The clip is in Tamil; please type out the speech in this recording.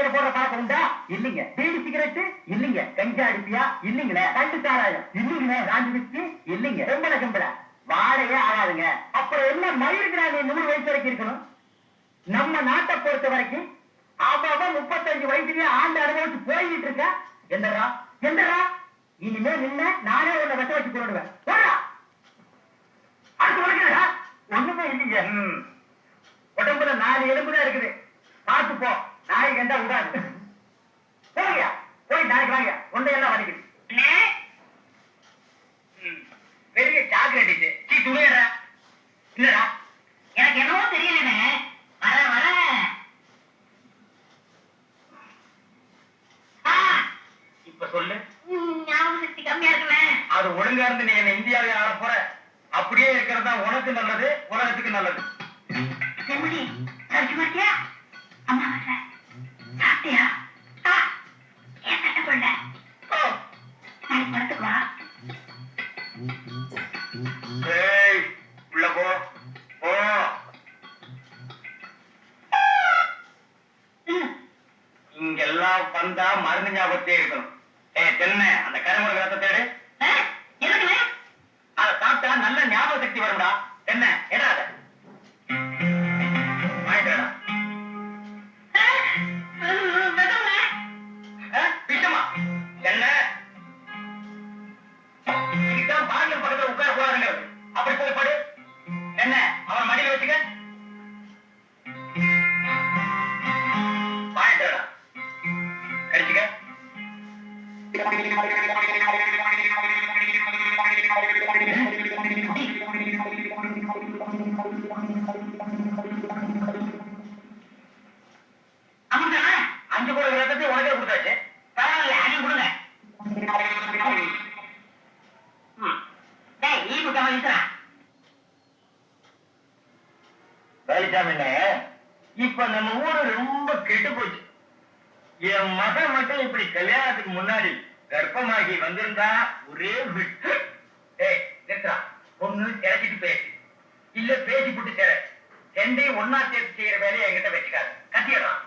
மாத்திரை போடுற பழக்கம் உண்டா? இல்லைங்க. பீடி சிகரெட் இல்லைங்க. கஞ்சா அடிப்பியா? இல்லைங்களே. கண்டு சாராயம் இல்லைங்களே. ராஞ்சி விஸ்கி இல்லைங்க. செம்பளை செம்பளை வாழையே ஆகாதுங்க. அப்புறம் என்ன மயிருக்கு நீ 100 வயசு வரைக்கும் இருக்கணும்? நம்ம நாட்டை பொறுத்த வரைக்கும் அவன் 35 வயசுலயே ஆண்டு அனுபவிச்சு போயிட்டு இருக்க. என்னடா என்னடா இனிமே நின்ன நானே உன்னை வெட்ட வச்சு போடுவேன். அடுத்து உடைக்கிறா ஒண்ணுமே இல்லைங்க. உடம்புல 4 எலும்புதான் இருக்குது. பார்த்து போ, நாய் கண்டா விடாது. போங்க போய் நாளைக்கு வாங்க. ஒன்றையெல்லாம் வலிக்குது. பெரிய சாக்லேட் சீ துணையடா. இல்லடா எனக்கு என்னவோ தெரியலனே. வர வர இப்ப சொல்லு. ஞாபக சக்தி கம்மியா இருக்குமே. அது ஒழுங்கா இருந்து நீ என்ன இந்தியாவில ஆட போற. அப்படியே இருக்கிறதா உனக்கு நல்லது, உலகத்துக்கு நல்லது. செம்மணி சமைச்சு மாட்டியா? அம்மா வர சாப்பிட்டியா? ஏன் சட்டை போடல? நாளைக்கு படத்துக்கு வா. உள்ள போ போ. இங்கெல்லாம் வந்தா மருந்து ஞாபகத்தே இருக்கணும். தென்ன அந்த கருமுறை ரத்த தேடு. அதை சாப்பிட்டா நல்ல ஞாபக சக்தி வரும்டா. என்ன எடாத விஷமா என்ன இதுதான் பாண்டியன் பக்கத்துல உட்கார கூடாதுங்கிறது. அப்படி போய் படு. என்ன அவன் மடியில வச்சுக்க. பாயிண்டா கடிச்சுக்க. அஞ்சு கூட ரத்தத்தை உனக்கே கொடுத்தாச்சு. பரவாயில்ல அஞ்சு கொடுங்க. வேலுச்சாமி இப்ப நம்ம ஊரு ரொம்ப கெட்டு போச்சு. என் மகன் மட்டும் இப்படி கல்யாணத்துக்கு முன்னாடி கர்ப்பமாகி வந்திருந்தா ஒரே விட்டு. நிறுத்தா ஒண்ணு கிடைச்சிட்டு பேசு, இல்ல பேசி போட்டு சேர ரெண்டையும் ஒன்னா சேர்த்து செய்யற வேலையை என்கிட்ட வச்சுக்காது. கத்தியதான்